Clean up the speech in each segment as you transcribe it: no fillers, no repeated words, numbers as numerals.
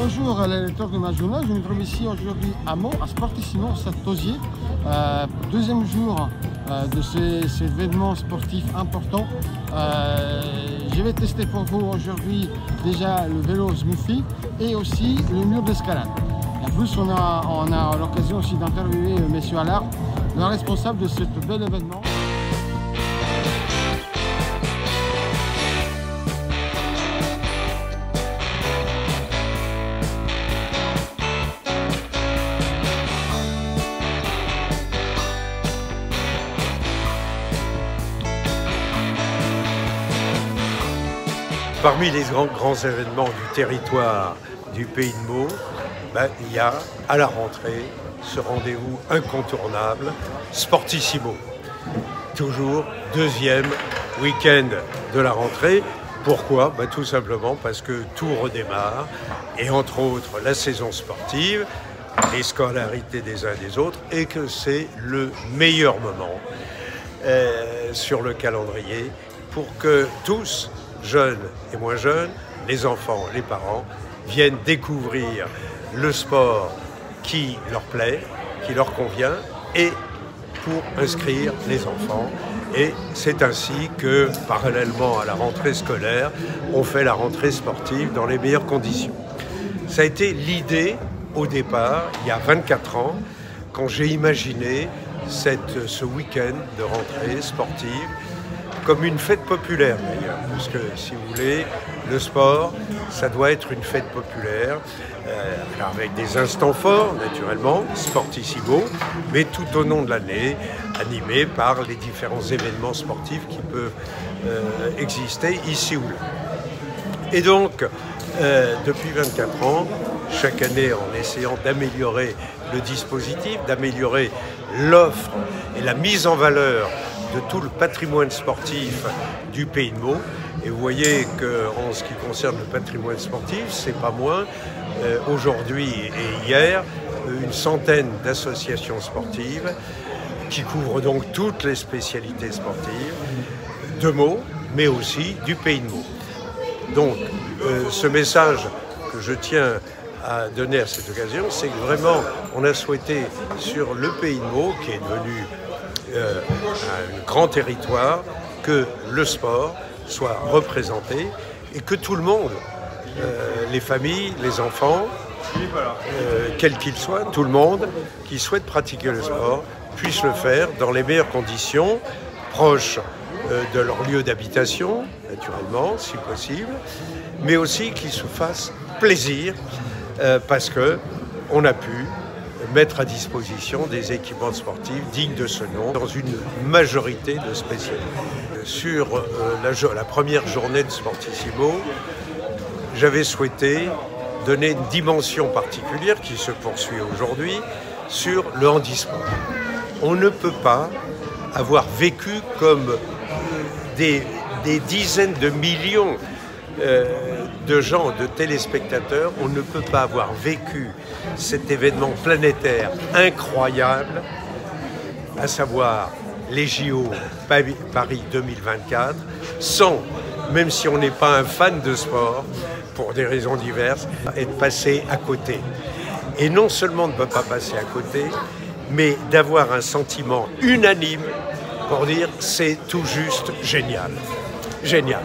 Bonjour à l'électeur de ma journée, je me trouve ici aujourd'hui à Meaux, à Sportissimo, au Stade Tauzier. Deuxième jour de cet événement sportif important. Je vais tester pour vous aujourd'hui déjà le vélo Smoothy et aussi le mur d'escalade. En plus, on a l'occasion aussi d'interviewer M. Allard, le responsable de ce bel événement. Parmi les grands événements du territoire du Pays de Meaux, il y a à la rentrée ce rendez-vous incontournable, Sportissimo. Toujours deuxième week-end de la rentrée. Pourquoi? Tout simplement parce que tout redémarre et entre autres la saison sportive, les scolarités des uns et des autres, et que c'est le meilleur moment sur le calendrier pour que tous, jeunes et moins jeunes, les enfants, les parents, viennent découvrir le sport qui leur plaît, qui leur convient, et pour inscrire les enfants. Et c'est ainsi que, parallèlement à la rentrée scolaire, on fait la rentrée sportive dans les meilleures conditions. Ça a été l'idée, au départ, il y a 24 ans, quand j'ai imaginé ce week-end de rentrée sportive, comme une fête populaire d'ailleurs, parce que si vous voulez, le sport, ça doit être une fête populaire, avec des instants forts naturellement, Sportissimo, mais tout au long de l'année, animé par les différents événements sportifs qui peuvent exister ici ou là. Et donc, depuis 24 ans, chaque année en essayant d'améliorer le dispositif, d'améliorer l'offre et la mise en valeur de tout le patrimoine sportif du Pays de Meaux. Et vous voyez qu'en ce qui concerne le patrimoine sportif, c'est pas moins, aujourd'hui et hier, une centaine d'associations sportives qui couvrent donc toutes les spécialités sportives de Meaux, mais aussi du Pays de Meaux. Donc, ce message que je tiens à donner à cette occasion, c'est que vraiment, on a souhaité sur le Pays de Meaux, qui est devenu un grand territoire, que le sport soit représenté et que tout le monde, les familles, les enfants, quels qu'ils soient, tout le monde qui souhaite pratiquer le sport puisse le faire dans les meilleures conditions, proches de leur lieu d'habitation, naturellement, si possible, mais aussi qu'ils se fassent plaisir parce qu'on a pu mettre à disposition des équipements sportifs dignes de ce nom dans une majorité de spécialités. Sur la première journée de Sportissimo, j'avais souhaité donner une dimension particulière qui se poursuit aujourd'hui sur le handisport. On ne peut pas avoir vécu comme des dizaines de millions de gens, de téléspectateurs, on ne peut pas avoir vécu cet événement planétaire incroyable, à savoir les JO Paris 2024, sans, même si on n'est pas un fan de sport, pour des raisons diverses, être passé à côté. Et non seulement on ne peut pas passer à côté, mais d'avoir un sentiment unanime pour dire c'est tout juste génial. Génial.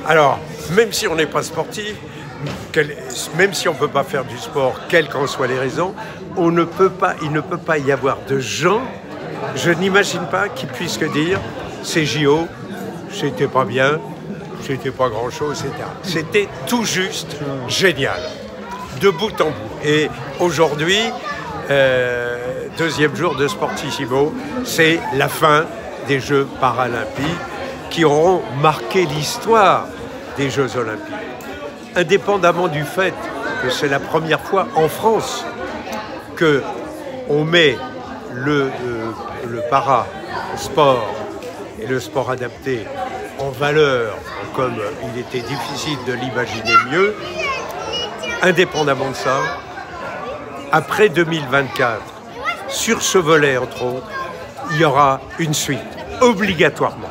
Alors, même si on n'est pas sportif, même si on ne peut pas faire du sport, quelles qu'en soient les raisons, il ne peut pas y avoir de gens, je n'imagine pas qu'ils puissent dire ces JO, c'était pas bien, c'était pas grand-chose, etc. C'était tout juste génial, de bout en bout. Et aujourd'hui, deuxième jour de Sportissimo, c'est la fin des Jeux paralympiques qui auront marqué l'histoire des Jeux olympiques. Indépendamment du fait que c'est la première fois en France qu'on met le para-sport et le sport adapté en valeur, comme il était difficile de l'imaginer mieux, indépendamment de ça, après 2024, sur ce volet entre autres, il y aura une suite, obligatoirement.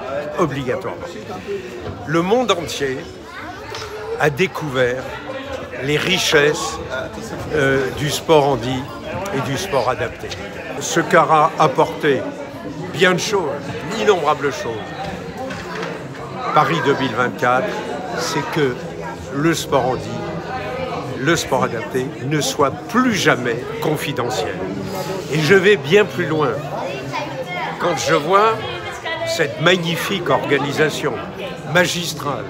Le monde entier a découvert les richesses du sport handi et du sport adapté. Ce qu'a apporté bien de choses, d'innombrables choses. Paris 2024, c'est que le sport handi, le sport adapté ne soit plus jamais confidentiel. Et je vais bien plus loin. Quand je vois cette magnifique organisation magistrale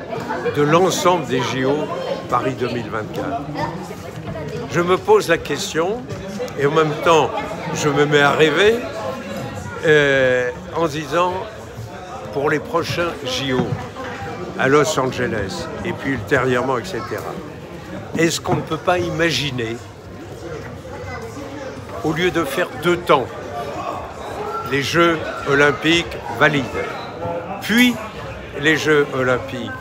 de l'ensemble des JO Paris 2024, je me pose la question, et en même temps, je me mets à rêver en disant, pour les prochains JO à Los Angeles, et puis ultérieurement, etc., est-ce qu'on ne peut pas imaginer, au lieu de faire 2 temps, les Jeux olympiques valides, puis les Jeux olympiques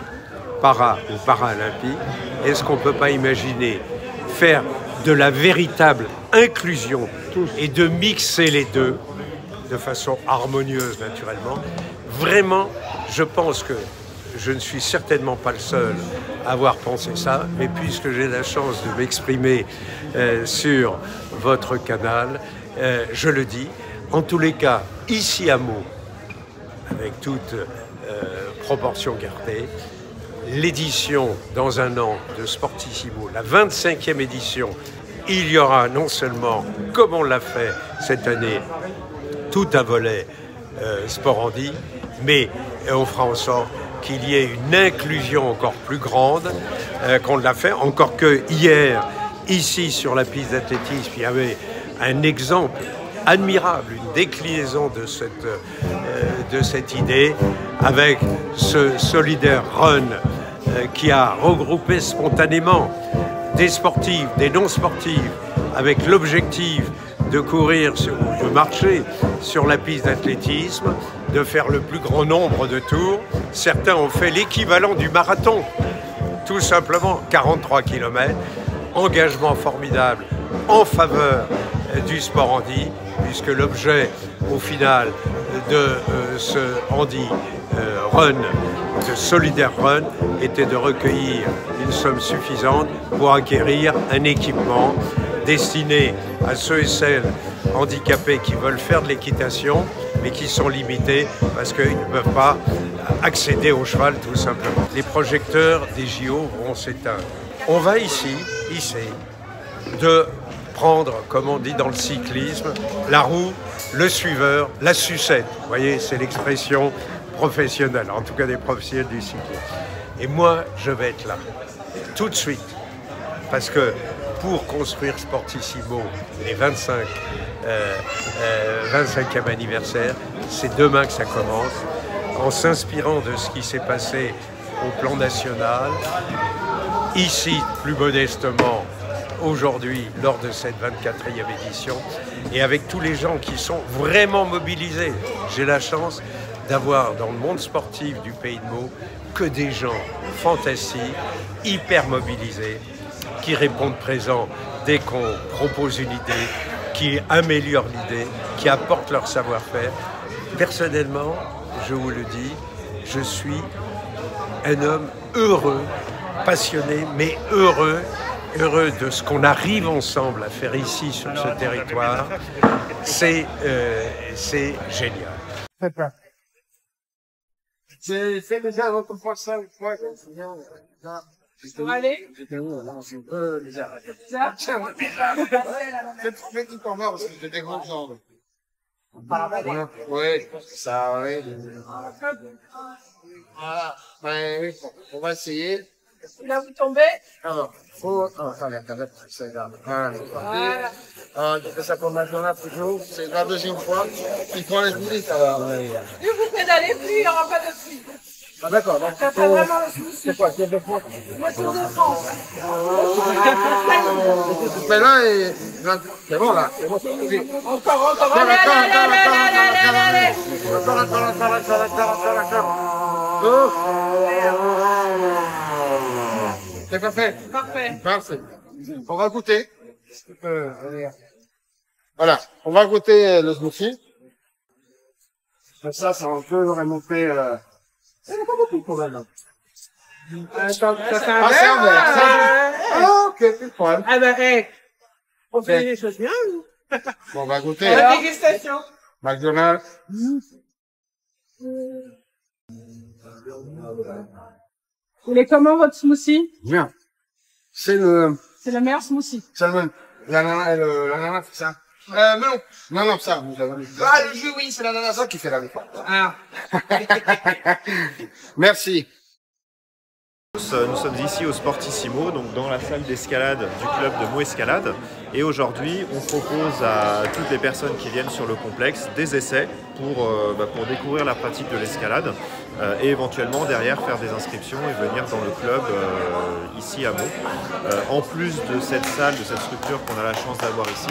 ou paralympiques, est-ce qu'on ne peut pas imaginer faire de la véritable inclusion et de mixer les deux de façon harmonieuse naturellement? Vraiment, je pense que je ne suis certainement pas le seul à avoir pensé ça, mais puisque j'ai la chance de m'exprimer sur votre canal, je le dis. En tous les cas, ici à Meaux, avec toute proportion gardée, l'édition dans un an de Sportissimo, la 25e édition, il y aura non seulement, comme on l'a fait cette année, tout un volet sport handi, mais on fera en sorte qu'il y ait une inclusion encore plus grande qu'on l'a fait. Encore que hier, ici sur la piste d'athlétisme, il y avait un exemple admirable, une déclinaison de cette idée avec ce Solidaire Run qui a regroupé spontanément des sportifs, des non-sportifs, avec l'objectif de courir ou de marcher sur la piste d'athlétisme, de faire le plus grand nombre de tours. Certains ont fait l'équivalent du marathon, tout simplement 43 km. Engagement formidable en faveur du sport handi, puisque l'objet au final de ce handi run, ce solidaire run, était de recueillir une somme suffisante pour acquérir un équipement destiné à ceux et celles handicapés qui veulent faire de l'équitation, mais qui sont limités parce qu'ils ne peuvent pas accéder au cheval tout simplement. Les projecteurs des JO vont s'éteindre. On va ici, de prendre, comme on dit dans le cyclisme, la roue, le suiveur, la sucette. Vous voyez, c'est l'expression professionnelle, en tout cas des professionnels du cyclisme. Et moi, je vais être là, tout de suite, parce que pour construire Sportissimo, les 25e anniversaire, c'est demain que ça commence, en s'inspirant de ce qui s'est passé au plan national, ici, plus modestement, aujourd'hui, lors de cette 24e édition, et avec tous les gens qui sont vraiment mobilisés. J'ai la chance d'avoir dans le monde sportif du Pays de Meaux que des gens fantastiques, hyper mobilisés, qui répondent présents dès qu'on propose une idée, qui améliorent l'idée, qui apportent leur savoir-faire. Personnellement, je vous le dis, je suis un homme heureux, passionné, mais heureux de ce qu'on arrive ensemble à faire ici sur ce territoire. C'est génial. C'est déjà votre fois ça, une fois. Pour aller C'est trop petit pour moi parce que j'ai des grandes jambes. Oui, ça, oui. Voilà, oui, on va essayer. Là, vous tombez. Alors, faut... Oh, attendez, c'est là. Voilà. Ah, je fais ça pour maintenant, toujours. C'est la deuxième fois. Il prend les minutes, alors. Plus vous pédalez, plus il n'y aura pas de pluie. Ah, d'accord. Donc, Ça fait vraiment le souci. c'est quoi, c'est de France? Moi, Tour de France. Mais là, c'est bon, là. C'est bon. Encore. Allez. C'est parfait. Parfait. On va goûter. Voilà, on va goûter le smoothie. Ça un peu remonter... Il n'y en a pas beaucoup quand même. Ça fait un Ah, c'est un verre. verre. Ok. plus poil. Ah bah, on fait les choses bien. Bon, on va goûter. La dégustation. McDonald's. Il est comment votre smoothie? Bien. C'est le meilleur smoothie. salmon. L'ananas, c'est ça? Melon. Non, ça, vous avez dit. Ah, le jus, oui, c'est l'ananas qui fait la différence. Ah. Merci. Nous sommes ici au Sportissimo, donc dans la salle d'escalade du club de Meaux Escalade. Et aujourd'hui, on propose à toutes les personnes qui viennent sur le complexe des essais pour découvrir la pratique de l'escalade et éventuellement derrière faire des inscriptions et venir dans le club ici à Meaux. En plus de cette salle, de cette structure qu'on a la chance d'avoir ici,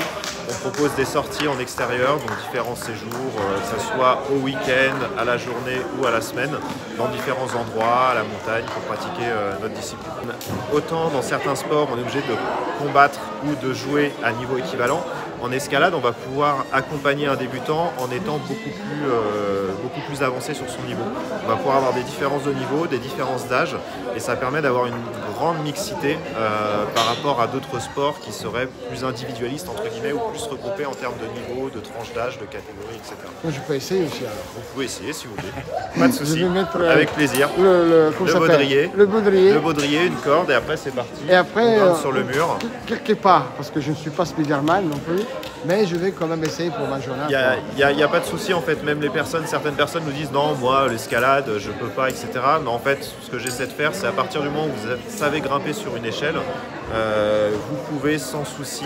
on propose des sorties en extérieur, donc différents séjours, que ce soit au week-end, à la journée ou à la semaine, dans différents endroits, à la montagne, pour pratiquer notre discipline. Autant dans certains sports, on est obligé de combattre ou de jouer à niveau équivalent. En escalade, on va pouvoir accompagner un débutant en étant beaucoup plus avancé sur son niveau. On va pouvoir avoir des différences de niveau, des différences d'âge, et ça permet d'avoir une grande mixité par rapport à d'autres sports qui seraient plus individualistes, entre guillemets, ou plus regroupés en termes de niveau, de tranche d'âge, de catégorie, etc. Moi, je peux essayer aussi, alors. Vous pouvez essayer si vous voulez. Pas de souci. Je vais mettre, avec plaisir. Le baudrier. Le baudrier. Le baudrier, une corde, et après c'est parti. Et après, on grimpe sur le mur. Quelque part, parce que je ne suis pas Spider-Man non plus, mais je vais quand même essayer pour ma journée. Il n'y a pas de souci en fait, même certaines personnes nous disent non, moi l'escalade je peux pas, etc. Mais en fait, ce que j'essaie de faire, c'est à partir du moment où vous savez grimper sur une échelle, vous pouvez sans souci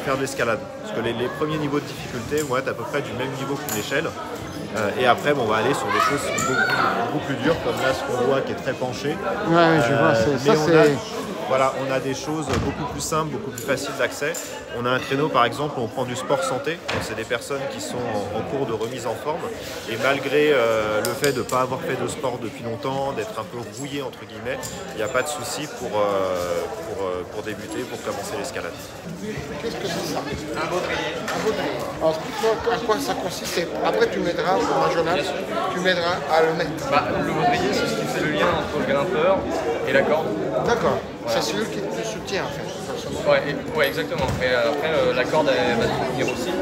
faire de l'escalade. Parce que les premiers niveaux de difficulté vont être à peu près du même niveau qu'une échelle. Et après, on va aller sur des choses qui sont beaucoup plus dures, comme là ce qu'on voit qui est très penché. Ouais, je vois, ça c'est... Voilà, on a des choses beaucoup plus simples, beaucoup plus faciles d'accès. On a un créneau par exemple où on prend du sport santé. C'est des personnes qui sont en cours de remise en forme. Et malgré le fait de ne pas avoir fait de sport depuis longtemps, d'être un peu rouillé entre guillemets, il n'y a pas de souci pour débuter, pour commencer l'escalade. Qu'est-ce que c'est ça? Un baudrier. Un baudrier. Alors explique-moi à quoi ça consiste. Après tu m'aideras pour ma journée, tu m'aideras à le mettre. Le baudrier, c'est ce qui fait le lien entre le grimpeur et la corde. D'accord. Voilà. C'est celui qui te soutient en fait. Ouais, exactement. Mais après, la corde, elle va te soutenir aussi.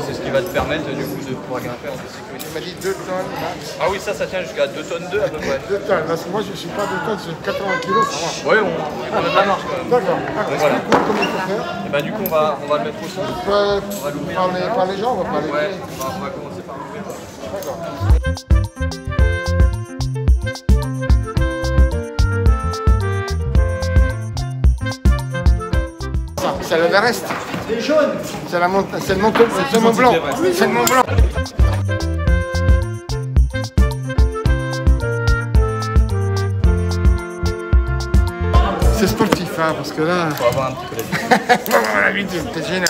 C'est ce qui va te permettre du coup de pouvoir grimper en toute sécurité. Tu m'as dit 2 tonnes max. Ah oui, ça tient jusqu'à 2 tonnes 2 à peu près. 2 tonnes, parce que moi je ne suis pas 2 tonnes, c'est 80 kilos, ça va. Ouais, on a de la marche quand même. D'accord. Voilà. Comment il faut faire? Et bah du coup, on va le mettre au sol. On va l'ouvrir par les jambes, on va pas les Ouais, pieds. on va commencer par l'ouvrir. D'accord. C'est l'Everest. C'est jaune. C'est la montagne, c'est le Mont Blanc. C'est le Mont Blanc. C'est sportif, hein, parce que là. Faut avoir un petit peu d'habitude. L'habitude, c'est génial.